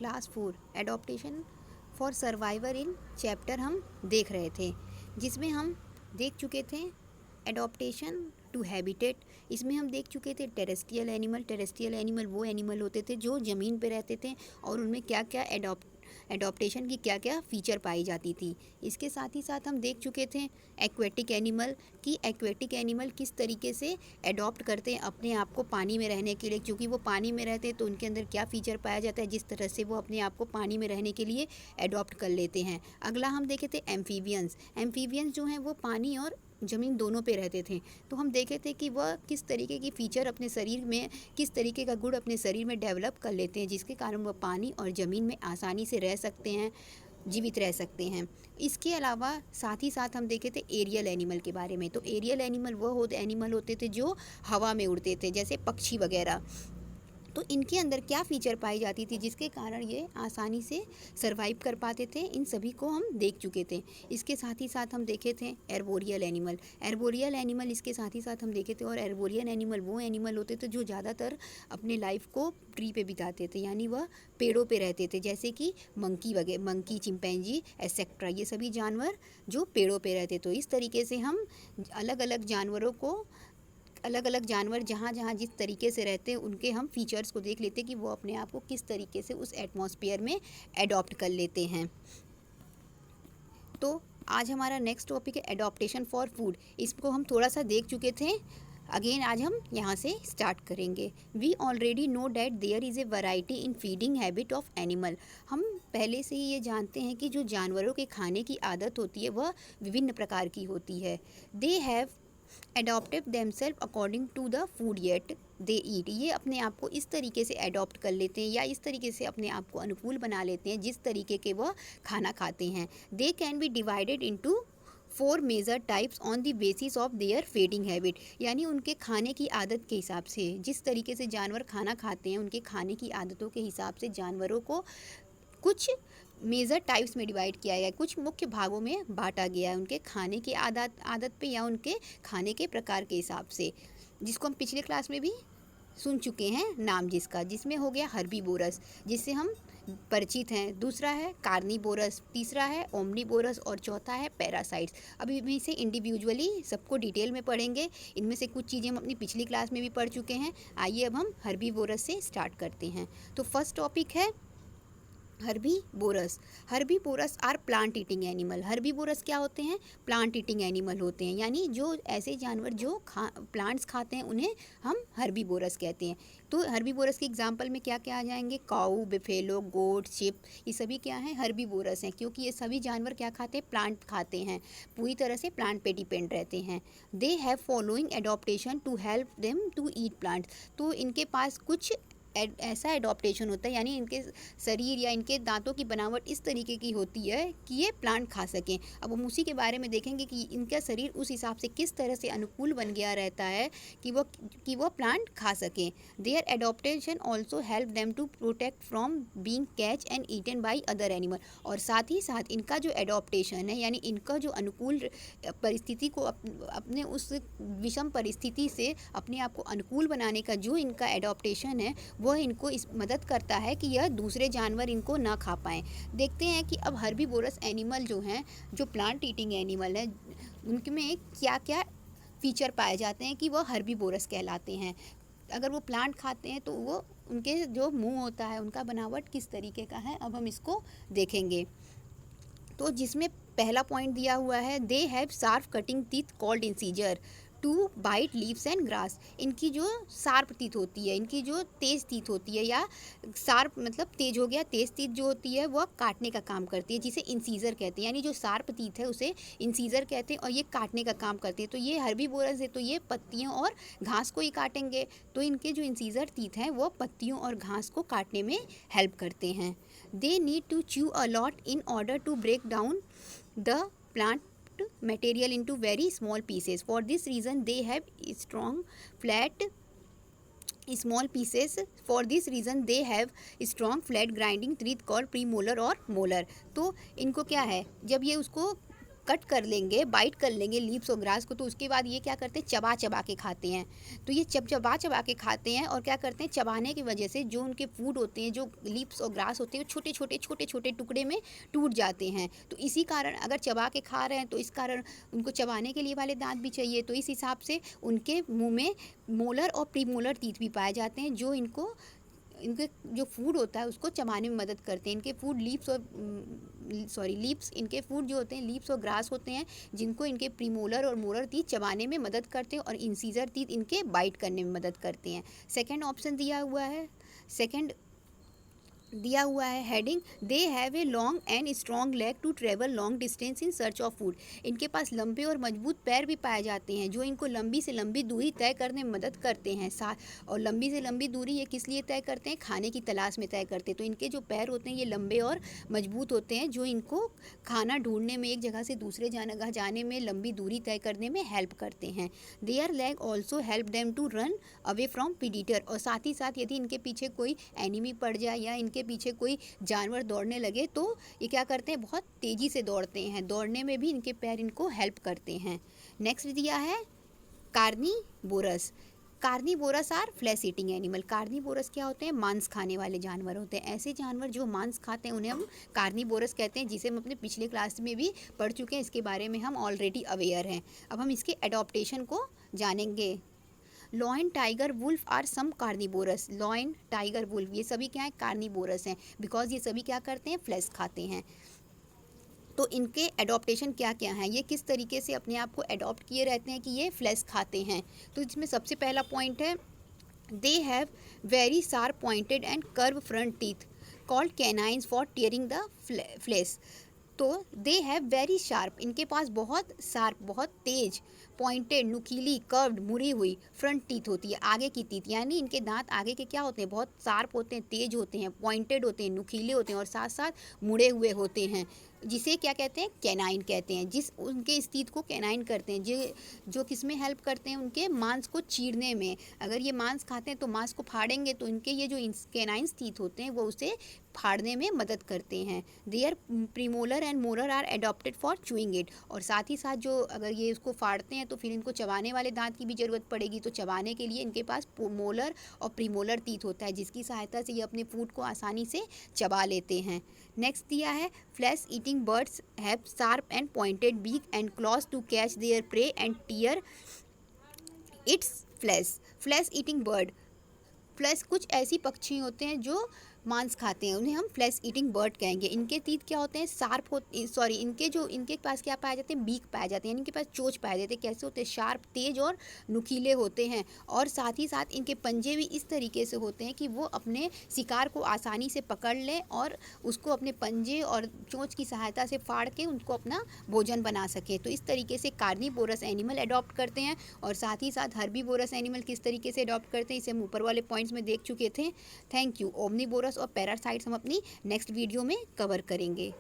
Class 4 adaptation for survivor in chapter हम देख रहे थे, जिसमें हम देख चुके थे एडॉप्टेशन टू हैबिटेट। इसमें हम देख चुके थे टेरेस्ट्रियल एनिमल वो एनिमल होते थे जो ज़मीन पे रहते थे और उनमें क्या क्या एडॉप्टेशन की क्या क्या फ़ीचर पाई जाती थी। इसके साथ ही साथ हम देख चुके थे एक्वेटिक एनिमल किस तरीके से एडॉप्ट करते हैं अपने आप को पानी में रहने के लिए, क्योंकि वो पानी में रहते हैं तो उनके अंदर क्या फ़ीचर पाया जाता है जिस तरह से वो अपने आप को पानी में रहने के लिए एडॉप्ट कर लेते हैं। अगला हम देखे थे एम्फीबियंस जो हैं वो पानी और ज़मीन दोनों पे रहते थे। तो हम देखे थे कि वह किस तरीके की फ़ीचर अपने शरीर में, किस तरीके का गुण अपने शरीर में डेवलप कर लेते हैं जिसके कारण वह पानी और ज़मीन में आसानी से रह सकते हैं, जीवित रह सकते हैं। इसके अलावा साथ ही साथ हम देखे थे एरियल एनिमल के बारे में। तो एरियल एनिमल वह एनिमल होते थे जो हवा में उड़ते थे, जैसे पक्षी वगैरह। तो इनके अंदर क्या फ़ीचर पाई जाती थी जिसके कारण ये आसानी से सर्वाइव कर पाते थे, इन सभी को हम देख चुके थे। इसके साथ ही साथ हम देखे थे एर्बोरियल एनिमल इसके साथ ही साथ हम देखे थे। और एर्बोरियल एनिमल वो एनिमल होते थे जो ज़्यादातर अपने लाइफ को ट्री पे बिताते थे, यानी वह पेड़ों पे रहते थे, जैसे कि मंकी, चिंपैंजी एसेट्रा, ये सभी जानवर जो पेड़ों पे रहते। तो इस तरीके से हम अलग अलग जानवर जहाँ जहाँ जिस तरीके से रहते हैं उनके हम फीचर्स को देख लेते हैं कि वो अपने आप को किस तरीके से उस एटमॉस्फेयर में एडॉप्ट कर लेते हैं। तो आज हमारा नेक्स्ट टॉपिक है एडॉप्टेशन फॉर फूड। इसको हम थोड़ा सा देख चुके थे, अगेन आज हम यहाँ से स्टार्ट करेंगे। We already know that there is a variety in feeding habit of animal. हम पहले से ही ये जानते हैं कि जो जानवरों के खाने की आदत होती है वह विभिन्न प्रकार की होती है। They have adopted themselves according to the food that they eat. ये अपने आप को इस तरीके से अडॉप्ट कर लेते हैं या इस तरीके से अपने आप को अनुकूल बना लेते हैं जिस तरीके के वह खाना खाते हैं। They can be divided into 4 major types on the basis of their feeding habit. यानी उनके खाने की आदत के हिसाब से, जिस तरीके से जानवर खाना खाते हैं उनके खाने की आदतों के हिसाब से जानवरों को कुछ मेजर टाइप्स में डिवाइड किया गया है, कुछ मुख्य भागों में बांटा गया है उनके खाने की आदत पे या उनके खाने के प्रकार के हिसाब से, जिसको हम पिछले क्लास में भी सुन चुके हैं नाम जिसमें हो गया हर्बीवोरस, जिससे हम परिचित हैं। दूसरा है कार्निवोरस, तीसरा है ओमनिवोरस और चौथा है पैरासाइट्स। अभी इनमें से इंडिविजुअली सबको डिटेल में पढ़ेंगे। इनमें से कुछ चीज़ें हम अपनी पिछली क्लास में भी पढ़ चुके हैं। आइए अब हम हर्बीवोरस से स्टार्ट करते हैं। तो फर्स्ट टॉपिक है herbivorous are plant eating animal. Herbivorous क्या होते हैं? प्लांट ईटिंग एनिमल होते हैं, यानी जो ऐसे जानवर जो प्लांट्स खाते हैं उन्हें हम हर्बीवोरस कहते हैं। तो हर्बीवोरस के एग्जांपल में क्या क्या आ जाएंगे? काऊ, बिफेलो, गोट, शिप, ये सभी क्या हैं? हर्बीवोरस हैं, क्योंकि ये सभी जानवर क्या खाते हैं? प्लांट खाते हैं, पूरी तरह से प्लांट पे डिपेंड रहते हैं। They have following adaptation to help them to eat plants. तो इनके पास कुछ ऐसा एडॉप्टेशन होता है, यानी इनके शरीर या इनके दांतों की बनावट इस तरीके की होती है कि ये प्लांट खा सकें। अब हम उसी के बारे में देखेंगे कि इनका शरीर उस हिसाब से किस तरह से अनुकूल बन गया रहता है कि वो प्लांट खा सकें। Their adaptation also help them to protect from being catch and eaten by other animal. और साथ ही साथ इनका जो एडॉप्टेशन है, यानी इनका जो अनुकूल परिस्थिति को अपने उस विषम परिस्थिति से अपने आप को अनुकूल बनाने का जो इनका एडॉप्टेशन है वह इनको इस मदद करता है कि यह दूसरे जानवर इनको ना खा पाएँ। देखते हैं कि अब हर्बीवोरस एनिमल जो हैं, जो प्लांट ईटिंग एनिमल हैं, उनमें क्या क्या फीचर पाए जाते हैं कि वह हर्बीवोरस कहलाते हैं। अगर वो प्लांट खाते हैं तो वो उनके जो मुंह होता है उनका बनावट किस तरीके का है, अब हम इसको देखेंगे। तो जिसमें पहला पॉइंट दिया हुआ है, they have sharp cutting teeth called incisor to bite leaves and grass. इनकी जो शार्प टीथ होती है, इनकी जो तेज़ टीथ होती है, या शार्प मतलब तेज हो गया, तेज़ टीथ जो होती है वह काटने का काम करती है, जिसे इंसीजर कहते हैं। यानी जो शार्प टीथ है उसे इंसीजर कहते हैं और ये काटने का काम करती है। तो ये हर्बीवोरस है तो ये पत्तियों और घास को ही काटेंगे, तो इनके जो इंसीजर टीथ हैं वो पत्तियों और घास को काटने में हेल्प करते हैं। They need to chew a lot in order to break down the plant material into very small pieces. For this reason they have strong flat small pieces. For this reason they have strong flat grinding teeth called premolar और molar. तो इनको क्या है, जब ये उसको cut कर लेंगे, बाइट कर लेंगे लीव्स और ग्रास को, तो उसके बाद ये क्या करते हैं, चबा चबा के खाते हैं। तो ये चबा चबा के खाते हैं और क्या करते हैं, चबाने की वजह से जो उनके फूड होते हैं, जो लीव्स और ग्रास होते हैं, वो छोटे छोटे टुकड़े में टूट जाते हैं। तो इसी कारण अगर चबा के खा रहे हैं तो इस कारण उनको चबाने के लिए वाले दांत भी चाहिए। तो इस हिसाब से उनके मुंह में मोलर और प्रीमोलर टीथ भी पाए जाते हैं, जो इनके जो फूड होता है उसको चबाने में मदद करते हैं। इनके फूड लीव्स इनके फूड जो होते हैं लीव्स और ग्रास होते हैं, जिनको इनके प्रीमोलर और मोलर टीथ चबाने में मदद करते हैं और इंसीजर टीथ इनके बाइट करने में मदद करते हैं। सेकंड ऑप्शन दिया हुआ है heading, they have a long and strong leg to travel long distance in search of food. इनके पास लंबे और मजबूत पैर भी पाए जाते हैं, जो इनको लंबी से लंबी दूरी तय करने में मदद करते हैं। और लंबी से लंबी दूरी ये किस लिए तय करते हैं, खाने की तलाश में तय करते हैं। तो इनके जो पैर होते हैं ये लंबे और मजबूत होते हैं, जो इनको खाना ढूंढने में, एक जगह से दूसरे जगह जाने में, लंबी दूरी तय करने में हेल्प करते हैं। Their leg also help them to run away from predator. और साथ ही साथ यदि इनके पीछे कोई एनिमी पड़ जाए या इनके पीछे कोई जानवर दौड़ने लगे तो ये क्या करते हैं, बहुत तेज़ी से दौड़ते हैं। दौड़ने में भी इनके पैर इनको हेल्प करते हैं। नेक्स्ट दिया है carnivorous. Carnivorous are flesh eating animal. Carnivorous क्या होते हैं, मांस खाने वाले जानवर होते हैं। ऐसे जानवर जो मांस खाते हैं उन्हें हम कार्निवोरस कहते हैं, जिसे हम अपने पिछले क्लास में भी पढ़ चुके हैं। इसके बारे में हम ऑलरेडी अवेयर हैं। अब हम इसके एडॉप्टेशन को जानेंगे। Lion, tiger, wolf are some carnivorous. Lion, tiger, wolf ये सभी क्या है, कार्निवोरस हैं, बिकॉज ये सभी क्या करते हैं, फ्लैश खाते हैं। तो इनके एडॉप्टेशन क्या क्या हैं, ये किस तरीके से अपने आप को एडॉप्ट किए रहते हैं कि ये फ्लैश खाते हैं। तो इसमें सबसे पहला पॉइंट है, they have very sharp pointed and curve front teeth called canines for tearing the flesh. तो दे हैव वेरी शार्प, इनके पास बहुत शार्प, बहुत तेज, पॉइंटेड, नुकीली, कर्व्ड, मुड़ी हुई फ्रंट टीथ होती है, आगे की टीथ। यानी इनके दांत आगे के क्या होते हैं, बहुत शार्प होते हैं, तेज होते हैं, पॉइंटेड होते हैं, नुकीले होते हैं और साथ साथ मुड़े हुए होते हैं, जिसे क्या कहते हैं, कैनाइन कहते हैं। जिस उनके इस टीथ को कैनाइन करते हैं, जो किस में हेल्प करते हैं, उनके मांस को चीरने में। अगर ये मांस खाते हैं तो मांस को फाड़ेंगे तो इनके ये जो कैनाइन्स टीथ होते हैं वो उसे फाड़ने में मदद करते हैं। Their premolar and molar are adapted for chewing it. और साथ ही साथ जो अगर ये उसको फाड़ते हैं तो फिर इनको चबाने वाले दांत की भी ज़रूरत पड़ेगी। तो चबाने के लिए इनके पास मोलर और प्रीमोलर टीथ होता है, जिसकी सहायता से ये अपने फूड को आसानी से चबा लेते हैं। नेक्स्ट दिया है, flesh eating birds have sharp and pointed beak and claws to catch their prey and tear its flesh. Flesh eating bird, flesh कुछ ऐसी पक्षी होते हैं जो मांस खाते हैं, उन्हें हम फ्लैश ईटिंग बर्ड कहेंगे। इनके टीथ क्या होते हैं, शार्प इनके पास क्या पाए जाते हैं, बीक पाए जाते हैं, इनके पास चोंच पाए जाते हैं। कैसे होते हैं, शार्प, तेज और नुकीले होते हैं। और साथ ही साथ इनके पंजे भी इस तरीके से होते हैं कि वो अपने शिकार को आसानी से पकड़ लें और उसको अपने पंजे और चोंच की सहायता से फाड़ के उनको अपना भोजन बना सके। तो इस तरीके से कार्निवोरस एनिमल अडॉप्ट करते हैं। और साथ ही साथ हर्बीवोरस एनिमल किस तरीके से अडॉप्ट करते हैं, इसे हम ऊपर वाले पॉइंट्स में देख चुके थे। Thank you. ओमनीवोरस और पैरासाइट्स हम अपनी नेक्स्ट वीडियो में कवर करेंगे।